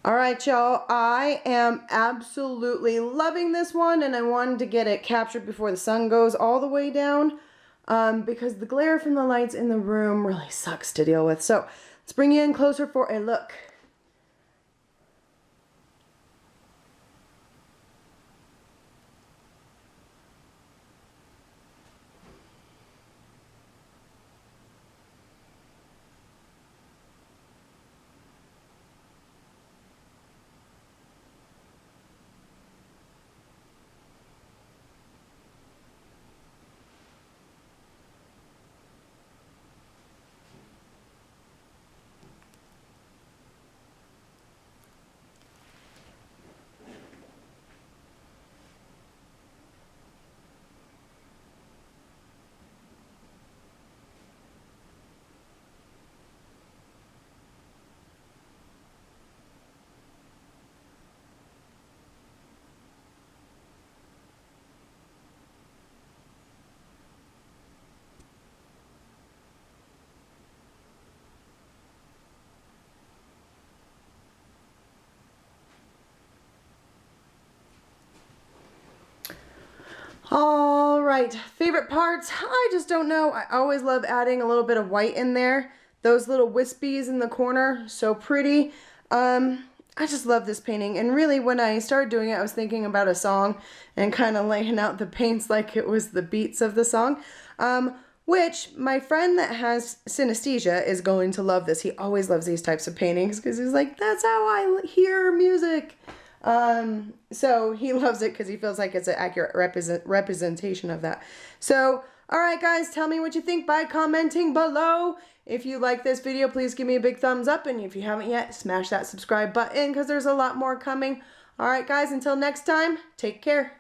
All right, y'all, I am absolutely loving this one, and I wanted to get it captured before the sun goes all the way down because the glare from the lights in the room really sucks to deal with. So let's bring you in closer for a look. All right, favorite parts, I just don't know. I always love adding a little bit of white in there. Those little wispies in the corner, so pretty. I just love this painting, and really when I started doing it, I was thinking about a song and kind of laying out the paints like it was the beats of the song, which my friend that has synesthesia is going to love this. He always loves these types of paintings because he's like, that's how I hear music. So he loves it because he feels like it's an accurate representation of that. So, all right, guys, tell me what you think by commenting below. If you like this video, please give me a big thumbs up. And if you haven't yet, smash that subscribe button because there's a lot more coming. All right, guys, until next time, take care.